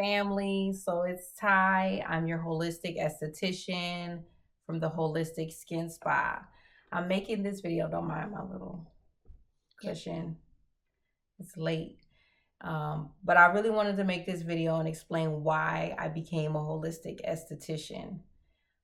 family. So it's Ty. I'm your holistic esthetician from the Holistic Skin Spa. I'm making this video, don't mind my little cushion. It's late. But I really wanted to make this video and explain why I became a holistic esthetician.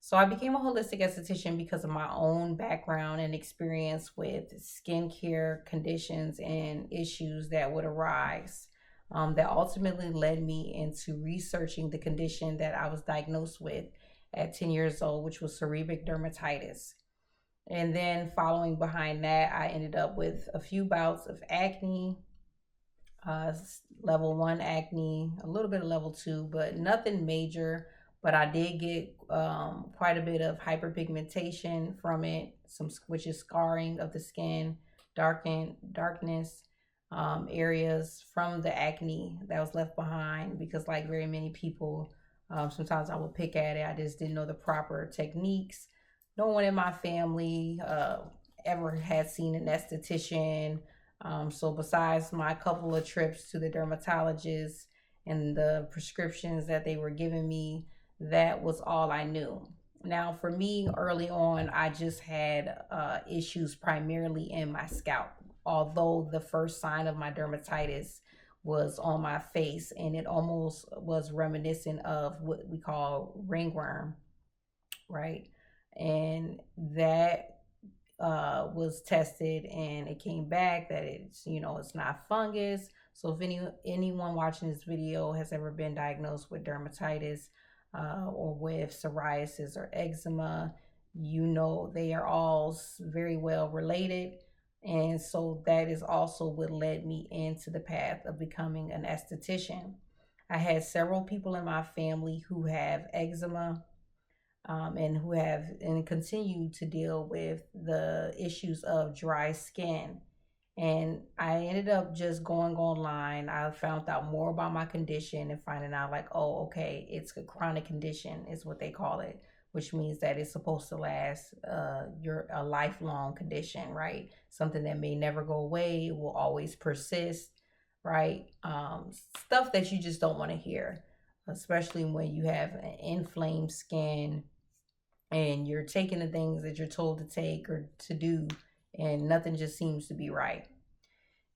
So I became a holistic esthetician because of my own background and experience with skincare conditions and issues that would arise. That ultimately led me into researching the condition that I was diagnosed with at 10 years old, which was seborrheic dermatitis. And then following behind that, I ended up with a few bouts of acne, level 1 acne, a little bit of level 2, but nothing major. But I did get quite a bit of hyperpigmentation from it, which is scarring of the skin, darkness, areas from the acne that was left behind. Because like very many people, sometimes I would pick at it. I just didn't know the proper techniques. No one in my family ever had seen an esthetician. So besides my couple of trips to the dermatologist and the prescriptions that they were giving me, that was all I knew. Now, for me, early on, I just had issues primarily in my scalp. Although the first sign of my dermatitis was on my face, and it almost was reminiscent of what we call ringworm, right? And that was tested, and it came back that it's not fungus. So if anyone watching this video has ever been diagnosed with dermatitis or with psoriasis or eczema, they are all very well related. And so that is also what led me into the path of becoming an esthetician. I had several people in my family who have eczema, and who have and continue to deal with the issues of dry skin. And I ended up just going online. I found out more about my condition and finding out like, oh, okay, it's a chronic condition is what they call it, which means that it's supposed to last a lifelong condition, right? Something that may never go away, will always persist, right? Stuff that you just don't want to hear, especially when you have an inflamed skin and you're taking the things that you're told to take or to do, and nothing just seems to be right.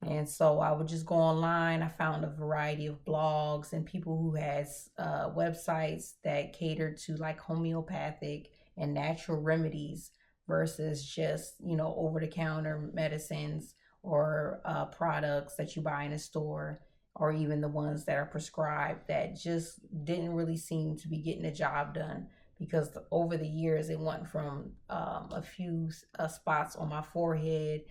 And so I would just go online. I found a variety of blogs and people who has websites that cater to like homeopathic and natural remedies versus just over-the-counter medicines or products that you buy in a store, or even the ones that are prescribed that just didn't really seem to be getting the job done. Because over the years, it went from a few spots on my forehead.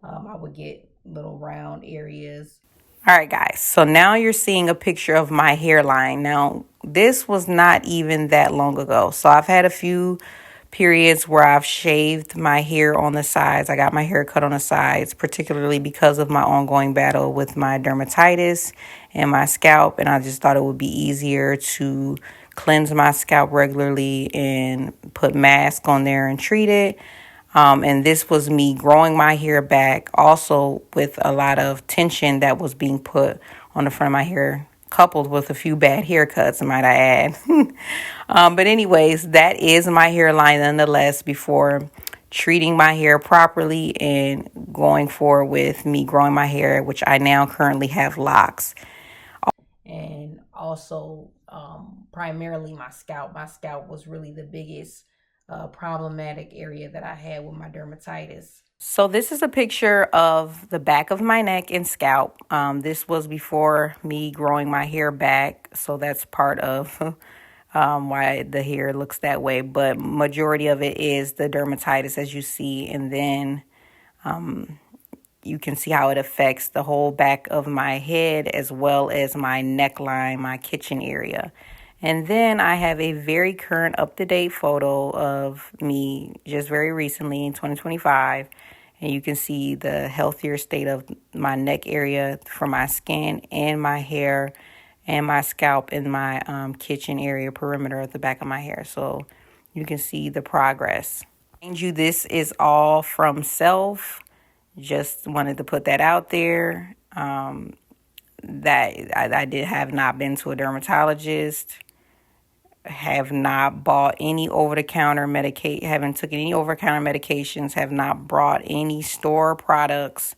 I would get little round areas. All right, guys. So now you're seeing a picture of my hairline. Now, this was not even that long ago. So I've had a few periods where I've shaved my hair on the sides. I got my hair cut on the sides, particularly because of my ongoing battle with my dermatitis and my scalp. And I just thought it would be easier to cleanse my scalp regularly and put mask on there and treat it. And this was me growing my hair back, also with a lot of tension that was being put on the front of my hair, coupled with a few bad haircuts, might I add. But anyways, that is my hairline nonetheless before treating my hair properly and going forward with me growing my hair, which I now currently have locks. And also primarily my scalp. My scalp was really the biggest problematic area that I had with my dermatitis. So this is a picture of the back of my neck and scalp. This was before me growing my hair back, so that's part of why the hair looks that way. But majority of it is the dermatitis, as you see, and then you can see how it affects the whole back of my head as well as my neckline, my kitchen area. And then I have a very current up-to-date photo of me just very recently in 2025. And you can see the healthier state of my neck area for my skin and my hair and my scalp and my kitchen area perimeter at the back of my hair. So you can see the progress. Mind you, this is all from self. Just wanted to put that out there. that I did have not been to a dermatologist, have not bought any over-the-counter haven't taken any over-the-counter medications, have not bought any store products,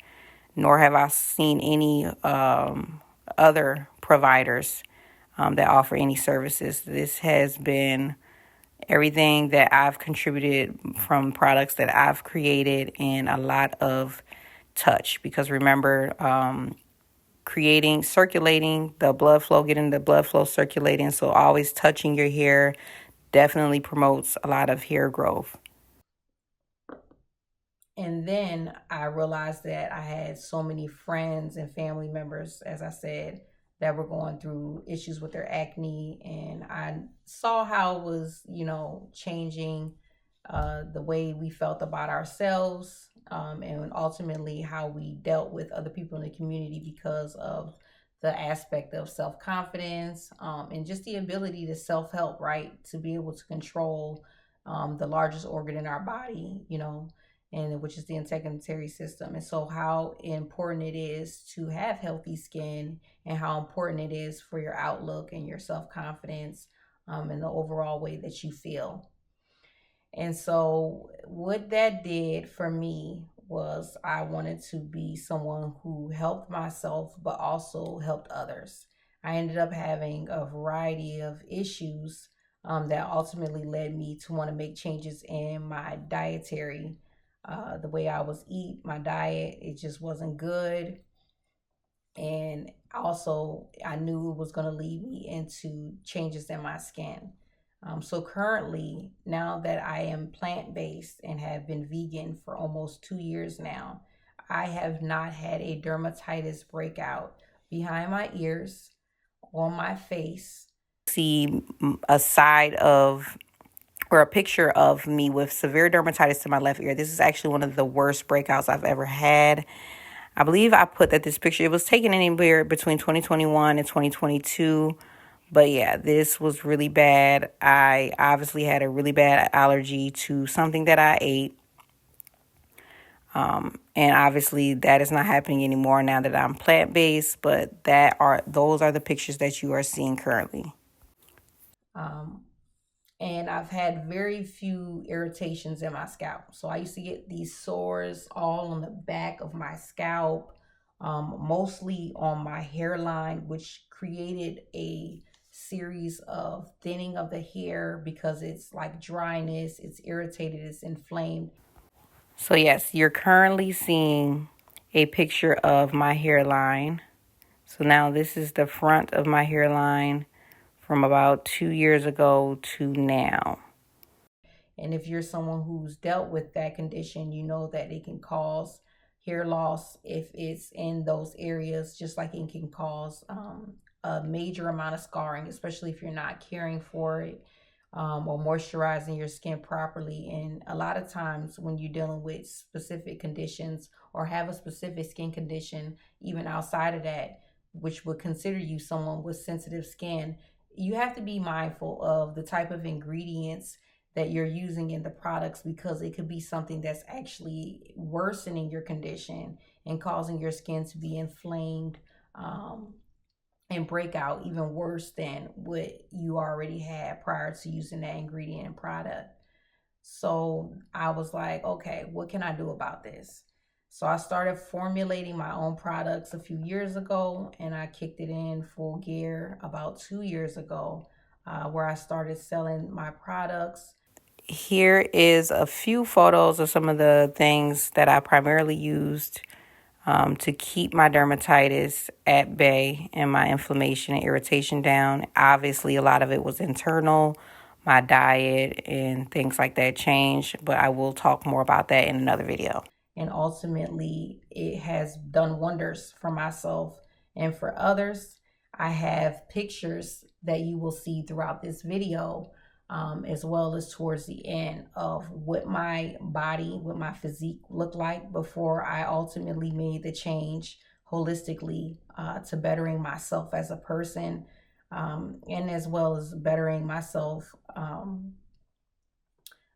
nor have I seen any other providers that offer any services. This has been everything that I've contributed from products that I've created and a lot of touch. Because remember, circulating the blood flow, getting the blood flow circulating. So always touching your hair definitely promotes a lot of hair growth. And then I realized that I had so many friends and family members, as I said, that were going through issues with their acne. And I saw how it was, changing the way we felt about ourselves, and ultimately how we dealt with other people in the community because of the aspect of self-confidence, and just the ability to self-help, right? To be able to control the largest organ in our body, and which is the integumentary system. And so how important it is to have healthy skin, and how important it is for your outlook and your self-confidence, and the overall way that you feel. And so what that did for me was I wanted to be someone who helped myself, but also helped others. I ended up having a variety of issues that ultimately led me to want to make changes in my dietary, the way I was eat, my diet. It just wasn't good. And also, I knew it was going to lead me into changes in my skin. So currently, now that I am plant-based and have been vegan for almost 2 years now, I have not had a dermatitis breakout behind my ears, on my face. See a side of or a picture of me with severe dermatitis to my left ear. This is actually one of the worst breakouts I've ever had. I believe I put that this picture, it was taken anywhere between 2021 and 2022. But yeah, this was really bad. I obviously had a really bad allergy to something that I ate. And obviously that is not happening anymore now that I'm plant-based, but those are the pictures that you are seeing currently. And I've had very few irritations in my scalp. So I used to get these sores all on the back of my scalp, mostly on my hairline, which created a series of thinning of the hair because it's like dryness, it's irritated, it's inflamed. So yes, you're currently seeing a picture of my hairline. So now this is the front of my hairline from about 2 years ago to now. And if you're someone who's dealt with that condition, you know that it can cause hair loss if it's in those areas, just like it can cause a major amount of scarring, especially if you're not caring for it, or moisturizing your skin properly. And a lot of times when you're dealing with specific conditions or have a specific skin condition, even outside of that, which would consider you someone with sensitive skin, you have to be mindful of the type of ingredients that you're using in the products, because it could be something that's actually worsening your condition and causing your skin to be inflamed, and break out even worse than what you already had prior to using that ingredient and product. So I was like, okay, what can I do about this? So I started formulating my own products a few years ago, and I kicked it in full gear about 2 years ago, where I started selling my products. Here is a few photos of some of the things that I primarily used to keep my dermatitis at bay and my inflammation and irritation down. Obviously, a lot of it was internal. My diet and things like that changed, but I will talk more about that in another video. And ultimately, it has done wonders for myself and for others. I have pictures that you will see throughout this video, as well as towards the end, of what my body, what my physique looked like before I ultimately made the change holistically, to bettering myself as a person, and as well as bettering myself,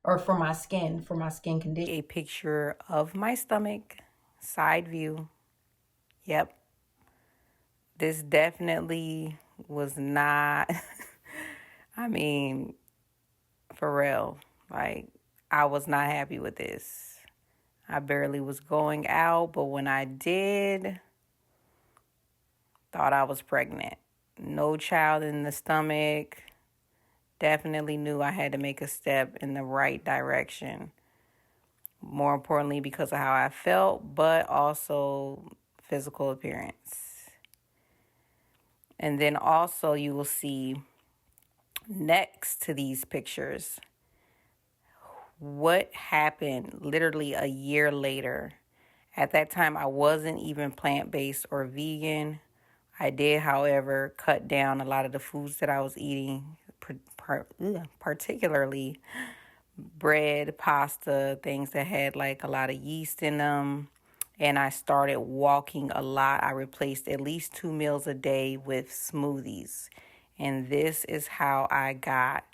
or for my skin condition. A picture of my stomach, side view. Yep. this definitely was not, I mean, for real, like, I was not happy with this. I barely was going out, but when I did, thought I was pregnant. No child in the stomach. Definitely knew I had to make a step in the right direction. More importantly, because of how I felt, but also physical appearance. And then also you will see next to these pictures what happened literally a year later. At that time, I wasn't even plant-based or vegan. I did, however, cut down a lot of the foods that I was eating, particularly bread, pasta, things that had like a lot of yeast in them. And I started walking a lot. I replaced at least 2 meals a day with smoothies. And this is how I got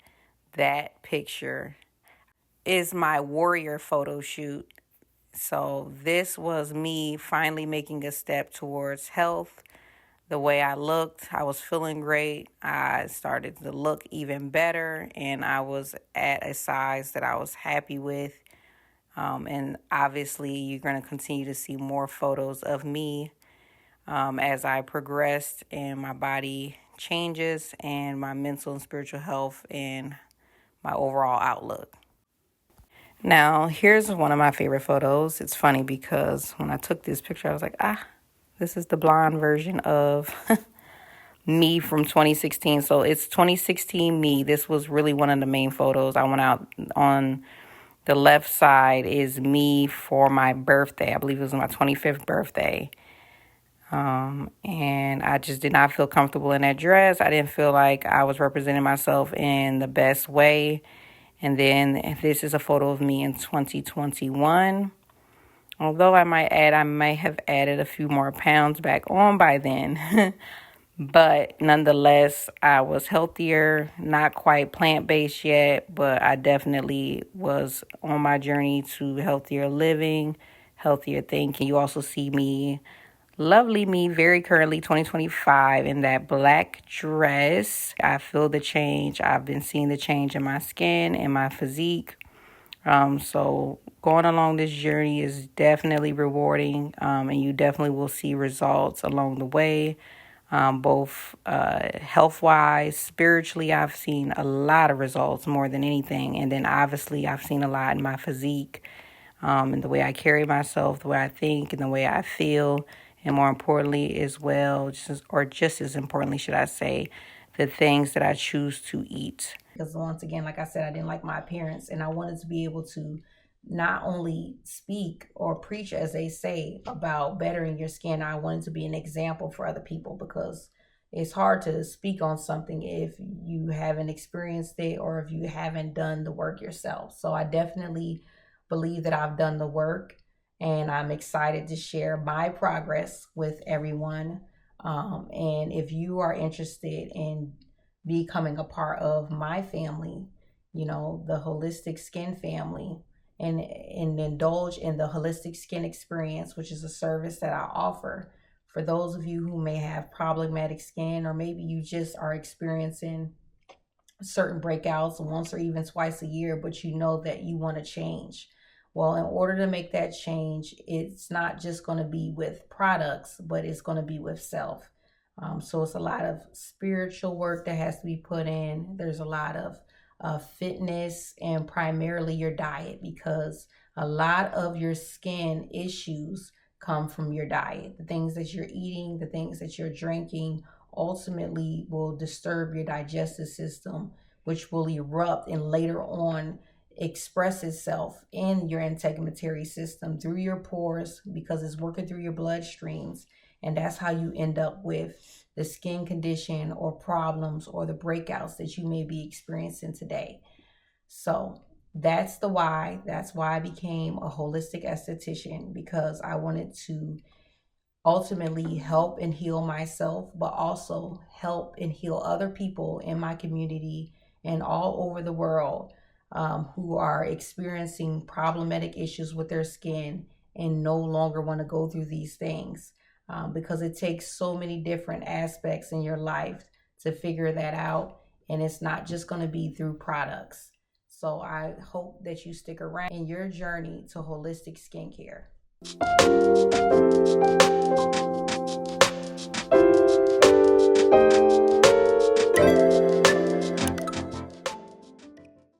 that picture. Is my warrior photo shoot. So this was me finally making a step towards health. The way I looked, I was feeling great. I started to look even better, and I was at a size that I was happy with. And obviously, you're going to continue to see more photos of me as I progressed and my body changes and my mental and spiritual health and my overall outlook. Now, here's one of my favorite photos. It's funny because when I took this picture, I was like, this is the blonde version of me from 2016. So it's 2016 me. This was really one of the main photos. I went out on the left side is me for my birthday. I believe it was my 25th birthday. And I just did not feel comfortable in that dress. I didn't feel like I was representing myself in the best way. And then this is a photo of me in 2021. Although I might add, I may have added a few more pounds back on by then. But nonetheless, I was healthier, not quite plant-based yet, but I definitely was on my journey to healthier living, healthier thinking. You also see me, lovely me, very currently 2025 in that black dress. I feel the change. I've been seeing the change in my skin and my physique. So going along this journey is definitely rewarding, and you definitely will see results along the way. Both health-wise, spiritually, I've seen a lot of results more than anything. And then obviously I've seen a lot in my physique, in the way I carry myself, the way I think, and the way I feel. And more importantly as well, just as importantly, should I say, the things that I choose to eat. Because once again, like I said, I didn't like my appearance, and I wanted to be able to not only speak or preach, as they say, about bettering your skin. I wanted to be an example for other people, because it's hard to speak on something if you haven't experienced it or if you haven't done the work yourself. So I definitely believe that I've done the work, and I'm excited to share my progress with everyone. And if you are interested in becoming a part of my family, the Holistic Skin family, and indulge in the Holistic Skin Experience, which is a service that I offer for those of you who may have problematic skin, or maybe you just are experiencing certain breakouts once or even twice a year, but you know that you want to change. Well, in order to make that change, it's not just going to be with products, but it's going to be with self. So it's a lot of spiritual work that has to be put in. There's a lot of fitness, and primarily your diet, because a lot of your skin issues come from your diet. The things that you're eating, the things that you're drinking, ultimately will disturb your digestive system, which will erupt and later on express itself in your integumentary system through your pores, because it's working through your bloodstreams. And that's how you end up with the skin condition or problems or the breakouts that you may be experiencing today. So that's the why. That's why I became a holistic esthetician, because I wanted to ultimately help and heal myself, but also help and heal other people in my community and all over the world, who are experiencing problematic issues with their skin and no longer want to go through these things. because it takes so many different aspects in your life to figure that out. And it's not just going to be through products. So I hope that you stick around in your journey to holistic skincare.